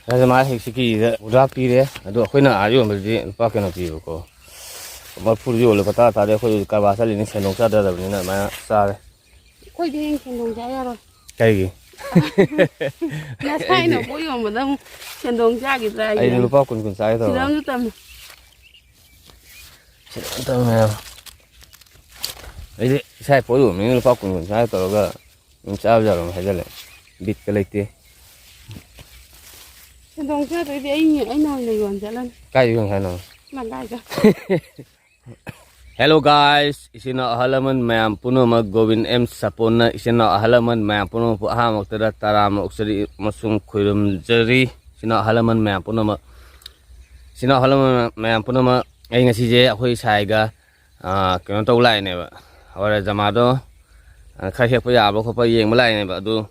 그래서 말 핵시기 우라피래 아도 거기는 아주 뭐지 밖에 놓지고 뭐 풀이 올라갔다 다들 거기 가봐살리는 생동자다 보니까 막 싸래 거기 생동자야로 가이기 나 사이는 보이면 뭐 너무 생동자기다 아이 루파 군군 싸이도 지금 좀 때문에 이제 잘 보이면 루파 군군 싸이도가 짜자로 해줄래 빛깔 있대 생동자도 이제 anh nói là còn sẽ lên cái gì không làm lại cho Hello guys, isina halaman mayam puno mag Govin M Sapona isina halaman mayam puno po ha magtada taram oksari masung khuirum jari isina halaman mayam puno ma isina halaman mayam puno ma ai ngasi je akhoi sai ga keno tau lai ne ba awara jama do kha hek pa ya ba kho pa yeng ma lai ne ba du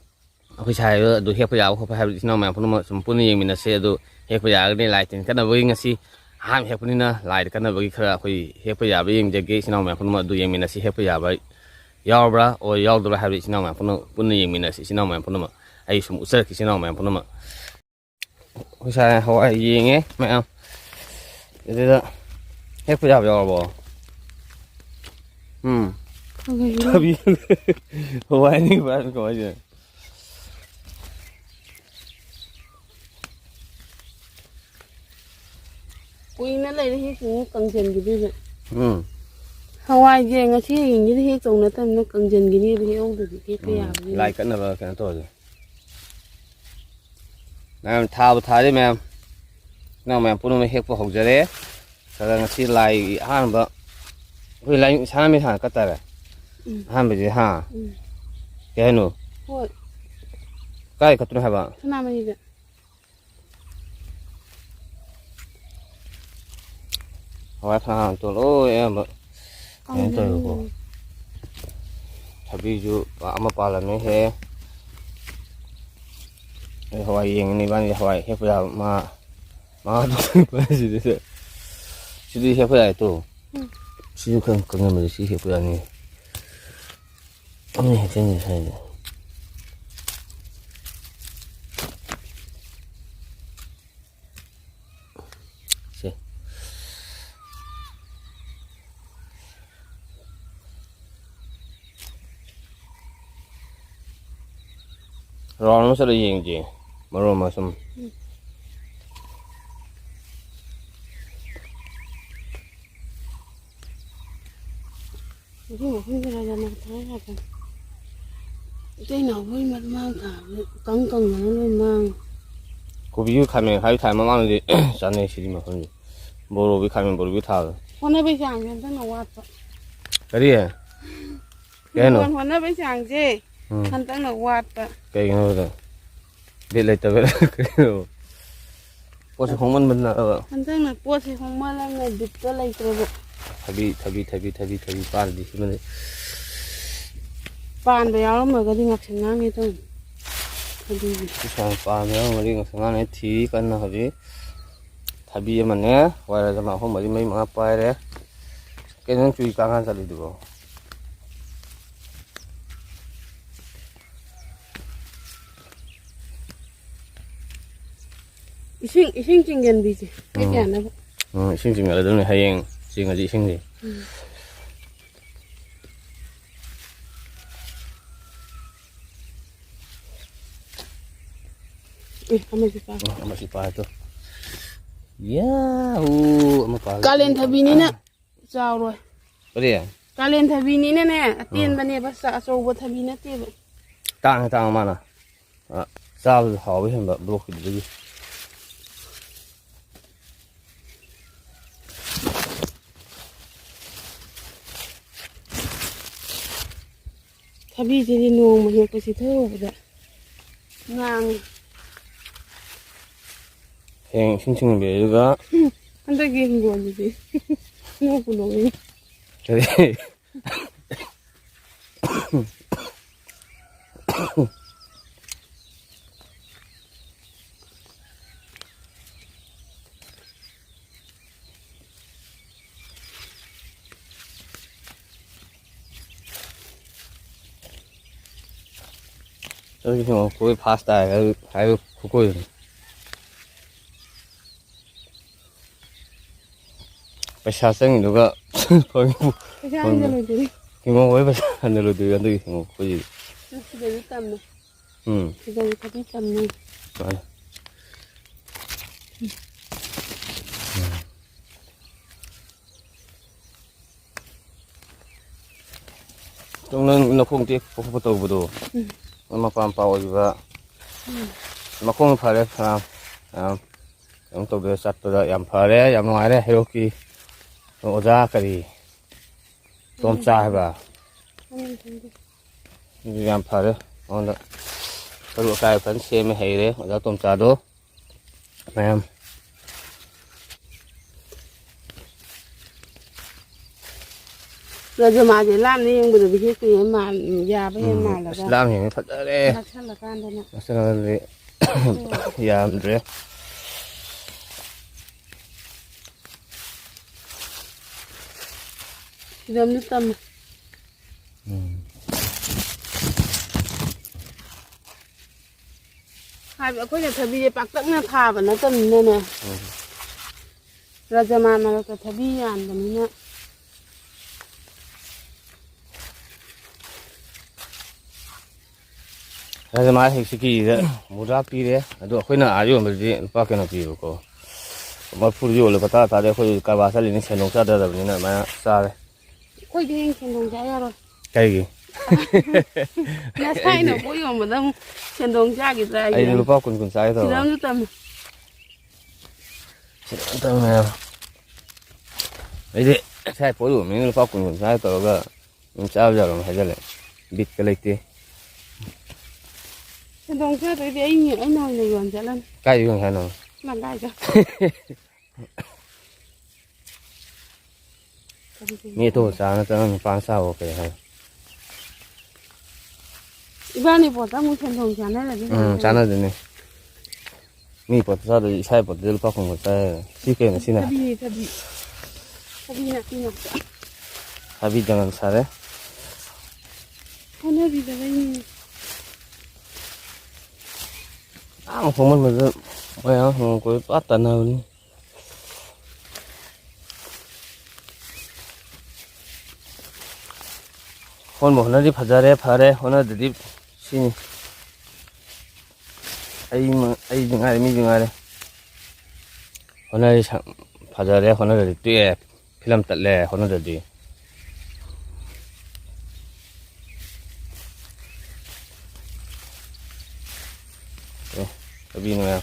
akhoi sai do hek pa ya kho pa ha isina mayam puno ma sampurna yeng mina se do hek pa ya ga ne lai tin kana ba ngasi ham hek punina lai kana bagi khara khoi hek pa ya ba yeng jage sinau ma punma du yeng mina si hek pa ya ba yaw bra o yaw do ha ri sinau ma punna punna yeng mina si sinau ma punma ai sum usar ki sinau ma punma ho sa ho ai yeng e ma am de da hek pa ya ba yaw bo tabi ho ai ni ba ko ai Ui nó lấy hết cũng cần dần cái gì vậy? Hawaii gì ngay khi hình như thế trồng nó tầm nó cần dần cái gì thì ông được cái cây à? Lại cái nào cái nào rồi? Nam thao đi mẹ, nào mẹ phụ nữ hết phụ học giờ đấy, sau đó ngay lại hàng bữa, với lại sáng mai hàng cắt ra, hàng bây giờ ha, cái nào? Cái cắt nó hay bao? Thế nào bây giờ? Hỏi thằng tôi ôi em tôi có tapi ju ama pala me he hỏi yeng ni ban hỏi he pa ma pa si de si he pa to si ju kan kan me si he pa ni ni he chen ni sai rồi nó sẽ là gì gì mà rồi mà xong cái nào với mặt mang thả căng căng nó lên mang cô ví dụ khai mình khai thái mà mang đi sáng nay xí mà không gì bồ rồi khai mình bồ rồi thao hôm nay bây giờ anh đang nấu ăn cái gì cái nào hôm nay bây giờ anh gì anh đang nấu ăn cái nào rồi biết lấy tao cái nào bố sẽ không mình là anh đang nấu bố sẽ không mình là người biết cái lấy tao Thabi pan di sini pan bây giờ mà cái gì ngọc sinh ngang như thế sang pan ya mari ngasanga ne thi kan na habi thabi mane wara jama ho mari mai ma pa re ke nang chui ka ngan sali du Ising chinggen bi chứ cái gì nó ising là đúng này hay anh ching là gì ising gì masih pa itu ya cá lên thabi ní nè sao rồi cái gì cá lên thabi ní nè tiền bên này bác xã sâu bớt thabi nè tiền tang mana sao họ với hình bậc bốc gì thabi gì đi nuông mà hiện cái gì thưa vậy ngang 행 싱싱한 메가 한 달기 한 거 아니지 너무 너무 그래 저기 뭐 거기 파스타 아유 그거 पैसा चंगीदुगा पैसा हंजा लोइदोरी हिंगो होय पैसा हंजा लोइदोरी अंदुगी हिंगो खोजि सिदाबी तमने सिदाबी थबी तमने tong nokong ti photo budo ma pam pa oiba makong phare yang to be sat da yam phare yam ngai re hero ki oja kari tom cha ba yam phare on da karu kai phan se me hai re oja tom cha do mayam rồi mà chỉ làm đi nhưng bây giờ bị cái gì mà già bây giờ mà là làm thì thật đấy đặc sản là can đây nè sao rồi ya rồi đâm nước tâm hai vợ có nhà thầy bị bạc tắc nha thà và nó tâm này nè rồi mà là cái thầy bị ăn và nó Rồi mà hình siki đấy, mua ra pi đấy, đó khơi nào ayo mà đi, bao cái nào pi được cô, mà phụ yêu là bắt ta ta đấy khơi cá bá sa lên xem nông sản đó rồi nên mà sa đấy, khơi đi xem nông sản rồi, cái gì, nhà sai nó có yêu mà đâu xem nông sản cái gì, ai đi bao con sai thôi, đâm nước tâm, tâm nào, ấy đi, sai bố đủ mình bao con sai thôi cái, mình sao giờ làm hay giờ lại, bịt cái lấy tiền. Đồng chơi tới đấy nhiều anh nói này còn trả lên Cái gì còn hay nào làm đại cho nghe tôi sao nó tao phán sao ok hay Iban này bỏ ra một phần đồng chán đấy là cái chán rồi này mi bỏ ra rồi sai bỏ được bao không có sai xí cái này xí này Tabi na Habi jangan sare Ano di ba yun ang phone mình mà bây giờ không có bắt tận nào đi phone một nó đi phật ra đấy phật đấy nó đi xin ai dừng ai mi dừng ai đấy nó đi phật ra đấy nó đi tuyệt film tận lệ nó đi cái gì nữa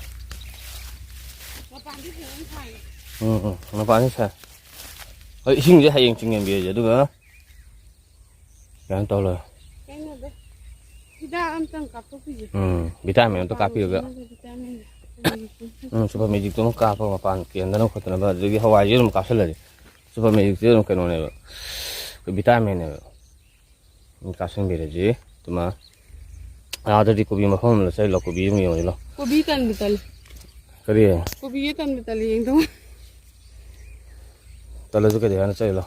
nó bán hết sao ấy xin cái hay chừng bia giờ đúng không cái to rồi vitamin to cà phê được super magic to nó cà phê mà pan kia nó không có nó cái Hawaii nó cà phêเลยsuper magic nó cái nó này cái vitamin này cà phê bia gì tụi mà ada di kopi mà không là sai là kopi nhiều rồi Kopi tan betal. cái gì Kopi tan betal yang tu. tao lấy cái gì nó sai là